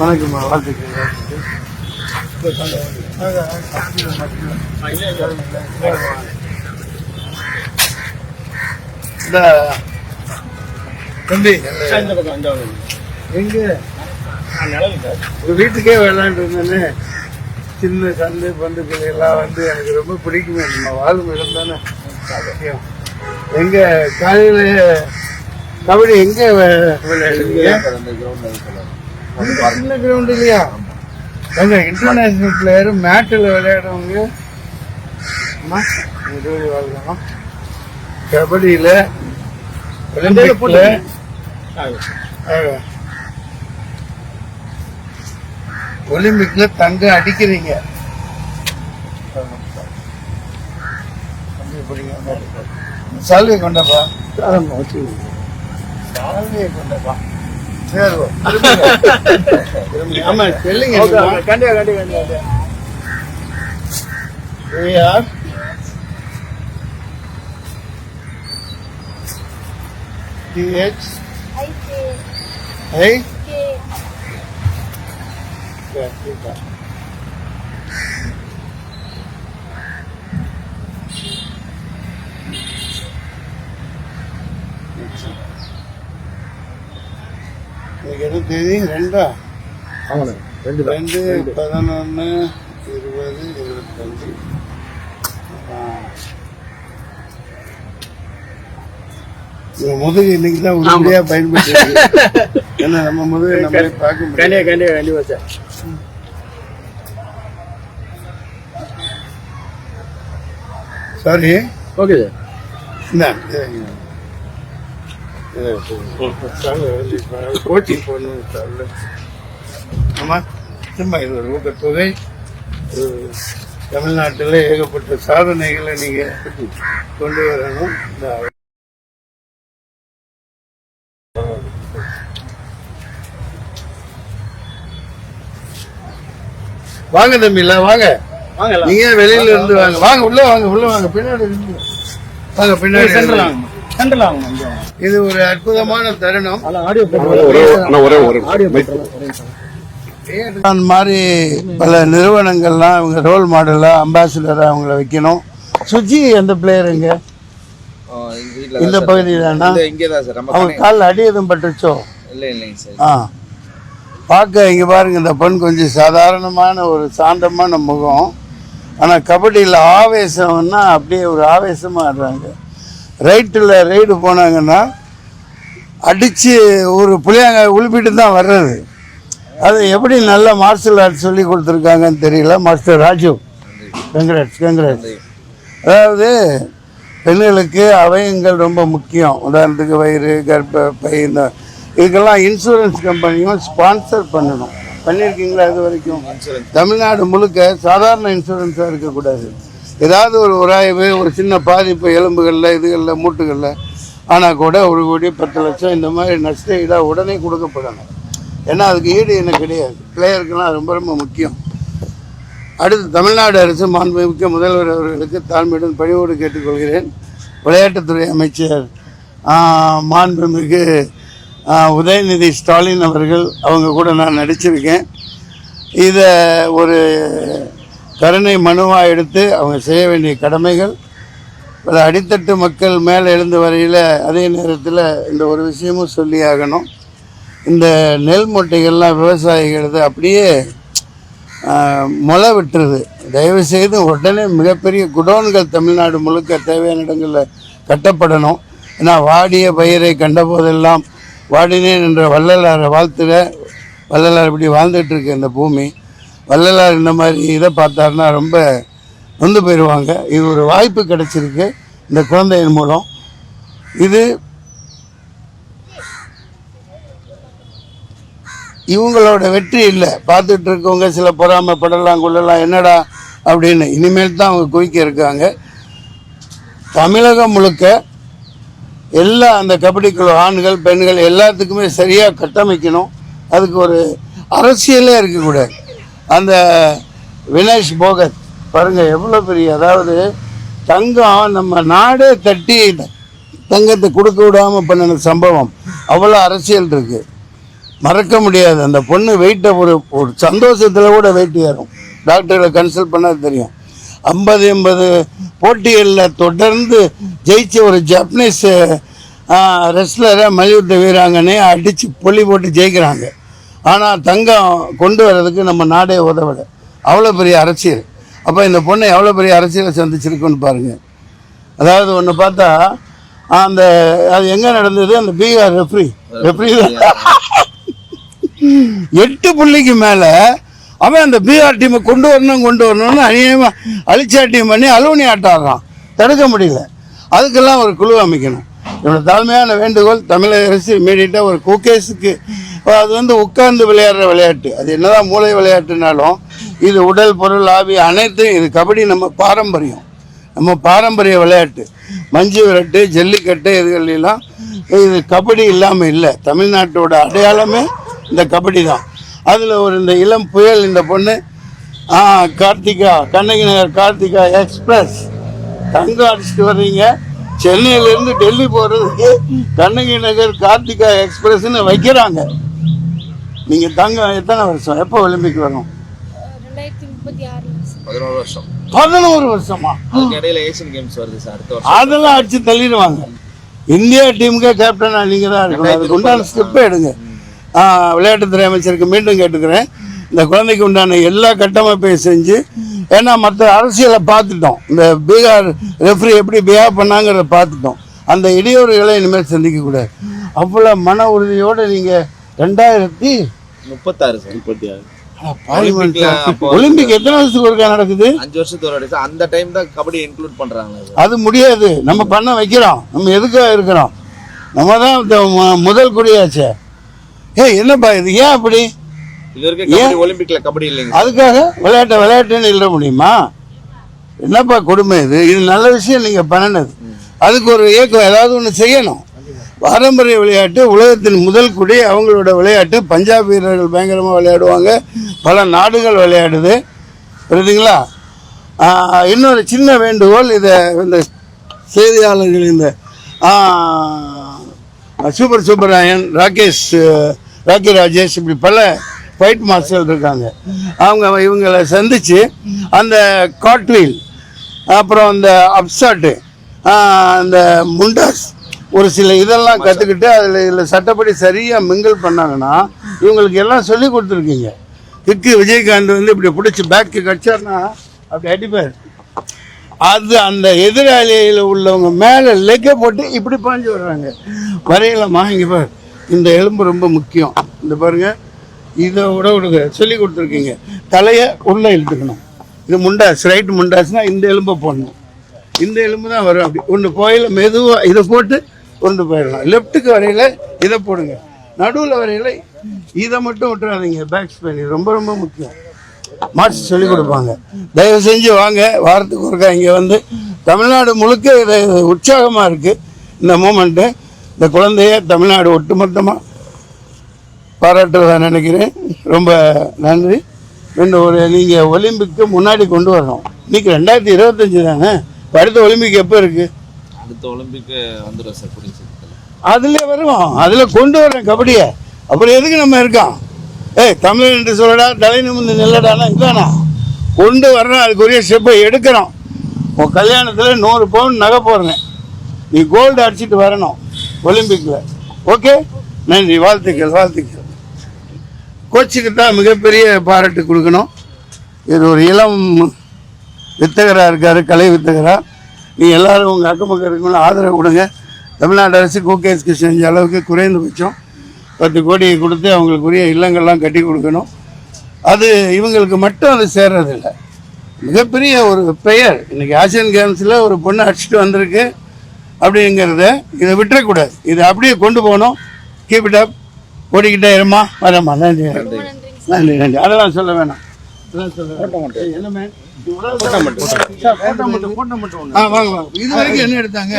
வணக்கம்மா, வாழ்த்துக்கள். தம்பி எங்க வீட்டுக்கே விளையாண்டு இருந்தேன்னு சின்ன சந்தை பந்துக்கள் எல்லாம் வந்து எனக்கு ரொம்ப பிடிக்குமே. நம்ம வாழும் இடம் தானே அவசியம். எங்க காலையில கபடி எங்க விளையாடுறீங்க? சின்ன கிரவுண்ட் இல்லையா? எங்க இன்டர்நேஷனல் பிளேயர் மேட்டில் விளையாடுறவங்க வாழ்க்கலாம். கபடியில ஒலிம்பிக்ல ஒலிம்பிக்ல தங்கம் அடிக்கிறீங்க. சால்வை கொண்டப்பா, சால்வையை கொண்டப்பா. சரி, ஆமா சொல்லுங்க. கண்டிப்பா கண்டிப்பா கண்டிப்பா. என்ன தேதி? 2 2 11 20 25. முதுகு இன்னைக்கு தான் உடனடியா பயன்படுத்தி. ஏன்னா நம்ம முதுகு நம்மளே பார்க்க முடியும். கண்டிப்பா sir. Sorry. Okay sir. Coaching போடணும் சார். ஆமா, சும்மா இது ஒரு ஊக்கத்தொகை. தமிழ்நாட்டில் ஏகப்பட்ட சாதனைகளை நீங்க கொண்டு வரணும். வாங்க தம்பில, வாங்க நீங்க வெளியில இருந்து வாங்க. வாங்க உள்ள வாங்க, உள்ள வாங்க. பின்னாடி வாங்க, பின்னாடி. இது ஒரு அற்புதமான தருணம். அந்த மாதிரி பல நிறுவனங்கள்லாம் இவங்க ரோல் மாடலா அம்பாசிடரா அவங்கள வைக்கணும். சுஜி அந்த பிளேயருங்க இந்த பகுதியில அவங்க காலில் அடி எதுவும் பட்டுச்சோ? பார்க்க இங்க பாருங்க, இந்த பெண் கொஞ்சம் சாதாரணமான ஒரு சாந்தமான முகம். ஆனால் கபடியில் ஆவேசம்னா அப்படியே ஒரு ஆவேசமாக ஆடுறாங்க. ரைட்டில் ரைடு போனாங்கன்னா அடித்து ஒரு புளியாங்க உழுப்பிட்டு தான் வர்றது. அது எப்படி நல்ல மார்ஷல் ஆர்ட்ஸ் சொல்லி கொடுத்துருக்காங்கன்னு தெரியல. Master Raju, congrats. அதாவது பெண்களுக்கு அவயங்கள் ரொம்ப முக்கியம். உதாரணத்துக்கு வயிறு, கர்ப்பப்பை, இந்த இதுக்கெல்லாம் இன்சூரன்ஸ் கம்பெனியும் ஸ்பான்சர் பண்ணணும். பண்ணியிருக்கீங்களா இது வரைக்கும்? தமிழ்நாடு முழுக்க சாதாரண இன்சூரன்ஸாக இருக்கக்கூடாது. ஏதாவது ஒரு உராய்வு, ஒரு சின்ன பாதிப்பு எலும்புகளில், இதுகளில், மூட்டுகளில் ஆனால் கூட 1 கோடி 10 லட்சம் இந்த மாதிரி நஷ்ட ஈடாக உடனே கொடுக்கப்படணும். ஏன்னா அதுக்கு ஈடு என்ன கிடையாது. பிளேயருக்கெல்லாம் ரொம்ப ரொம்ப முக்கியம். அடுத்து தமிழ்நாடு அரசு மாண்புமிக்க முதல்வர் அவர்களுக்கு தாழ்மையுடன் பணிவோடு கேட்டுக்கொள்கிறேன். விளையாட்டுத்துறை அமைச்சர் மாண்புமிகு உதயநிதி ஸ்டாலின் அவர்கள், அவங்க கூட நான் நடிச்சிருக்கேன். இதை ஒரு கருணை மனுவாக எடுத்து அவங்க செய்ய வேண்டிய கடமைகள் பல அடித்தட்டு மக்கள் மேலே எழுந்து வரையில். அதே நேரத்தில் இந்த ஒரு விஷயமும் சொல்லி ஆகணும். இந்த நெல் மூட்டைகள்லாம் விவசாயிகளது அப்படியே முளை விட்டுருது. தயவுசெய்து உடனே மிகப்பெரிய குடோன்கள் தமிழ்நாடு முழுக்க தேவையான இடங்களில் கட்டப்படணும். ஏன்னா வாடிய பயிரை கண்ட போதெல்லாம் வாடினேன் என்ற வள்ளலாரை வாழ்த்துற வள்ளலார் இப்படி வாழ்ந்துட்டுருக்கு இந்த பூமி. வள்ளலார் இந்த மாதிரி இதை பார்த்தாருன்னா ரொம்ப நொந்து போயிடுவாங்க. இது ஒரு வாய்ப்பு கிடைச்சிருக்கு இந்த குழந்தையின் மூலம். இது இவங்களோட வெற்றி இல்லை. பார்த்துட்டு இருக்கவங்க சில பொறாமைப்படலாம், கொள்ளலாம், என்னடா அப்படின்னு. இனிமேல் தான் அவங்க குவிக்க இருக்காங்க. தமிழகம் முழுக்க எல்லா அந்த கபடி குழு ஆண்கள் பெண்கள் எல்லாத்துக்குமே சரியாக கட்டமைக்கணும். அதுக்கு ஒரு அரசியலே இருக்கக்கூடாது. அந்த வினேஷ் போகத் பாருங்கள் எவ்வளோ பெரிய, அதாவது தங்கம் நம்ம நாடே தட்டி தங்கத்தை கொடுக்க விடாமல் பண்ணின சம்பவம். அவ்வளோ அரசியல் இருக்குது. மறக்க முடியாது. அந்த பொண்ணு வெயிட்டை ஒரு சந்தோஷத்தில் கூட வெயிட் ஏறும். டாக்டர்களை கன்சல்ட் பண்ணால் தெரியும். 50-80 போட்டிகளில் தொடர்ந்து ஜெயிச்ச ஒரு ஜப்பனீஸ் ரெஸ்லரை மல்யுத்த வீராங்கனை அடித்து பொலி போட்டு ஜெயிக்கிறாங்க. ஆனால் தங்கம் கொண்டு வர்றதுக்கு நம்ம நாடே உதவலை. அவ்வளோ பெரிய அரசியல். அப்போ இந்த பொண்ணை எவ்வளோ பெரிய அரசியலை சந்திச்சிருக்குன்னு பாருங்கள். அதாவது ஒன்று பார்த்தா அது எங்கே நடந்தது, அந்த பீகார் ரெஃப்ரி 8 புள்ளிக்கு மேலே அவன் அந்த பீகார் டீமை கொண்டு வரணும்னு அநியாயமாக அழிச்சாட்டியம் பண்ணி அலுவனி ஆட்டாடுறான். தடுக்க முடியல. அதுக்கெல்லாம் ஒரு குழு அமைக்கணும். என்னோட தாழ்மையான வேண்டுகோள், தமிழக அரசு இமீடியட்டாக ஒரு கோகேஸுக்கு, அது உட்கார்ந்து விளையாடுற விளையாட்டு, அது என்னதான் மூளை விளையாட்டுனாலும் இது உடல் பொருள் ஆவி அனைத்தும், இது கபடி நம்ம பாரம்பரிய விளையாட்டு. மஞ்சு விரட்டு, ஜல்லிக்கட்டு, இதுகளெல்லாம் இது கபடி இல்லாமல் இல்லை. தமிழ்நாட்டோட அடையாளமே இந்த கபடி தான். அதில் இந்த இளம் புயல் இந்த பொண்ணு கார்த்திகா, கண்ணகி நகர் கார்த்திகா எக்ஸ்பிரஸ் தங்கம் அடிச்சுட்டு வர்றீங்க. சென்னையிலேருந்து டெல்லி போகிறதுக்கு கண்ணகி நகர் கார்த்திகா எக்ஸ்பிரஸ்ன்னு வைக்கிறாங்க. நீங்கள் தங்கம் எத்தனை வருஷம், எப்போ ஒலிம்பிக் வரும்? 11 வருஷமா? அதெல்லாம் அடிச்சு தள்ளிடுவாங்க. இந்தியா டீமுக்கே கேப்டனா நீங்கள் தான் இருக்கணும். அதுக்கு உண்டான ஸ்டெப்பை எடுங்க. விளையாட்டுத்துறை அமைச்சருக்கு மீண்டும் கேட்டுக்கிறேன், இந்த குழந்தைக்கு உண்டான எல்லா கட்டமைப்பையும் செஞ்சு, ஏன்னா மற்ற அரசியலை பார்த்துட்டோம், இந்த பீகார் ரெஃப்ரி எப்படி பிஹேவ் பண்ணாங்கிறத பார்த்துட்டோம். அந்த இடையூறுகளை இனிமேல் சந்திக்கக்கூடாது. அவ்வளோ மன உறுதியோடு நீங்கள் 2036 ஒலிம்பிக் எத்தனை வருஷத்துக்கு ஒருக்கா நடக்குது? 5 வருஷத்துக்கு. அந்த டைம் தான் கபடி இன்க்ளூட் பண்றாங்க. அது முடியாது. நம்ம பண்ண வைக்கிறோம். நம்ம எதுக்காக இருக்கிறோம்? நம்ம தான் முதல் குடியாச்சே. என்னப்பா இது, ஏன் அப்படி? ஒலிம்பிக்ல கபடி இல்லைங்க, அதுக்காக விளையாட்டுன்னு எழுத முடியுமா? என்னப்பா கொடுமை இது? இது நல்ல விஷயம் நீங்க பண்ணினது. அதுக்கு ஒரு இயக்கம் ஏதாவது ஒன்று செய்யணும். பாரம்பரிய விளையாட்டு உலகத்தின் முதல் குடி, அவங்களோட விளையாட்டு. பஞ்சாப் வீரர்கள் பயங்கரமாக விளையாடுவாங்க, பல நாடுகள் விளையாடுது, புரியுதுங்களா? இன்னொரு சின்ன வேண்டுகோள், இதை இந்த செய்தியாளர்கள், இந்த சூப்பராயன், ராக்கி ராஜேஷ், இப்படி பல ஃபைட் மாஸ்டர் இருக்காங்க. இவங்களை சந்தித்து அந்த காட்வீல், அப்புறம் அந்த அப்சாட்டு, அந்த முண்டாஸ், ஒரு சில இதெல்லாம் கற்றுக்கிட்டு இதில் சட்டப்படி சரியாக மிங்கிள் பண்ணாங்கன்னா இவங்களுக்கு எல்லாம் சொல்லி கொடுத்துருக்கீங்க. விஜயகாந்த் இப்படி பிடிச்சி பேக்கு கடிச்சார்னா அப்படி அடிப்பார். அது அந்த எதிராளியில் உள்ளவங்க மேலே லெக்கை போட்டு இப்படி பாஞ்சு வர்றாங்க. வரையலாமா? இங்கே பாரு, இந்த எலும்பு ரொம்ப முக்கியம். இந்த பாருங்க, இதை விடுங்க சொல்லி கொடுத்துருக்கீங்க. தலையை உள்ளே இழுத்துக்கணும். இது முண்டாஸ், ரைட் முண்டாஸ்னா இந்த எலும்பை போடணும். இந்த எலும்பு தான் வரும். அப்படி ஒன்று போயில மெதுவாக இதை போட்டு கொண்டு போயிடலாம். லெஃப்ட்டுக்கு வரையில இதை போடுங்க, நடுவில் வரையில இதை மட்டும் விட்டுறாதீங்க. பேக் ஸ்பெயின் ரொம்ப ரொம்ப முக்கியம். மாஸ்டர் சொல்லி கொடுப்பாங்க. தயவு செஞ்சு வாங்க, வாரத்துக்கு ஒருக்கா இங்கே தமிழ்நாடு முழுக்க இது உற்சாகமாக இருக்குது இந்த மூமெண்ட்டு. இந்த குழந்தைய தமிழ்நாடு ஒட்டுமொத்தமாக பாராட்டுறதா நினைக்கிறேன். ரொம்ப நன்றி. நீங்கள் ஒலிம்பிக்கு முன்னாடி கொண்டு வரணும். இன்னைக்கு 2025 தானே. அடுத்த ஒலிம்பிக் எப்போ இருக்குது? அடுத்த ஒலிம்பிக் வந்துடும் சார். அதில் வருவோம், அதில் கொண்டு வரேன் கபடியை. அப்புறம் எதுக்கு நம்ம இருக்கோம்? தமிழ் என்று சொல்லடா, தலை நிமிர்ந்து நில்லடானா இதானா கொண்டு வர்றோம். அதுக்குரிய ஸ்டெப்பை எடுக்கிறோம். உன் கல்யாணத்தில் 100 பவுன் நகை போடுறேன். நீ கோல்டு அடிச்சுட்டு வரணும் ஒலிம்பிக்கில். ஓகே, நன்றி, வாழ்த்துக்கள். கோச்சுக்கு தான் மிகப்பெரிய பாராட்டு கொடுக்கணும். இது ஒரு இளம் வித்தகராக இருக்கார், கலை வித்தகராக. நீங்கள் எல்லோரும் உங்கள் அக்கம் பக்கம் இருக்கணும், ஆதரவு கொடுங்க. தமிழ்நாடு அரசு கோகேஸ்க்கு செஞ்ச அளவுக்கு குறைந்தபட்சம் 10 கோடியை கொடுத்து அவங்களுக்குரிய இல்லங்கள்லாம் கட்டி கொடுக்கணும். அது இவங்களுக்கு மட்டும் அது சேர்றதில்லை, மிகப்பெரிய ஒரு பெயர். இன்றைக்கி ஆசியன் கேம்ஸில் ஒரு பொண்ணு அடிச்சுட்டு வந்திருக்கு அப்படிங்கிறத இதை விட்டுறக்கூடாது. இதை அப்படியே கொண்டு போகணும். Keep it up. ஓடிக்கிட்டே இருமா, வரம்மா. நன்றி. அதெல்லாம் சொல்ல வேணாம். இது வரைக்கும் என்ன எடுத்தாங்க?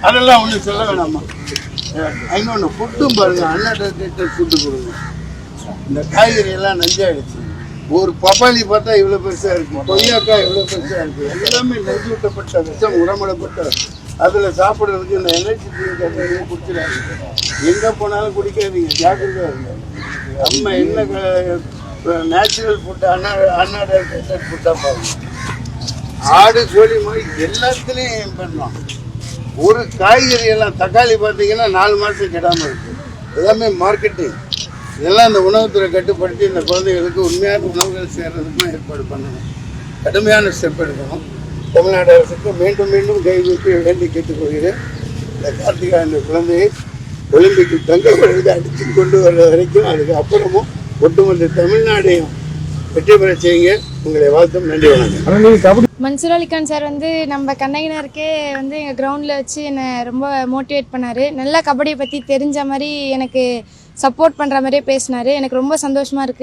அதெல்லாம் ஒண்ணு சொல்ல வேணாமா? இன்னொன்று ஃபுட்டும் பாருங்கள், அன்அட்வர்டைஸ்டு ஃபுட்டு கொடுங்க. இந்த காய்கறி எல்லாம் நஞ்சாயிடுச்சு. ஒரு பப்பாளி பார்த்தா இவ்வளோ பெருசாக இருக்குது, கொய்யாக்காய் இவ்வளோ பெருசாக இருக்குது. எல்லாமே நெஞ்சூட்டப்பட்ட விஷம் உரமிடப்பட்ட. அதில் சாப்பிட்றதுக்கு இந்த எனர்ஜி ட்ரிங்க் குடிச்சிடாது. எங்கே போனாலும் குடிக்காதீங்க, ஜாக்கிரதையாக இருங்க. நம்ம என்ன நேச்சுரல் ஃபுட்டு அன்அட்வர்டைஸ்டு ஃபுட்டாக பாருங்கள். ஆடு கோழி மாதிரி எல்லாத்துலேயும் பண்ணலாம். ஒரு காய்கறி எல்லாம் தக்காளி பார்த்தீங்கன்னா 4 மாதம் கெடாமல் இருக்குது. எல்லாமே மார்க்கெட்டிங். இதெல்லாம் இந்த உணவுத்துறை கட்டுப்படுத்தி இந்த குழந்தைகளுக்கு உண்மையான உணவுகள் சேர்றதுக்கும் ஏற்பாடு பண்ணணும். கடுமையான ஸ்டெப் எடுக்கணும். தமிழ்நாடு அரசுக்கு மீண்டும் மீண்டும் கைவிட்டு வேண்டி கேட்டுக்கொள்கிறேன். இந்த கார்த்திகா என்ற குழந்தையை ஒலிம்பிக்கில் தங்க விருது அடித்து கொண்டு வர்ற வரைக்கும், அதுக்கு அப்புறமும் ஒட்டுமொத்த தமிழ்நாடையும் வெற்றி பெற செய்யுங்க. உங்களை வாழ்த்தும். நன்றி, வணக்கம். மன்சூர் அலிகான் சார் வந்து நம்ம கண்ணகினருக்கே வந்து எங்கள் கிரவுண்டில் வச்சு என்னை ரொம்ப மோட்டிவேட் பண்ணார். நல்லா கபடியை பற்றி தெரிஞ்ச மாதிரி எனக்கு சப்போர்ட் பண்ணுற மாதிரியே பேசினார். எனக்கு ரொம்ப சந்தோஷமாக இருக்குது.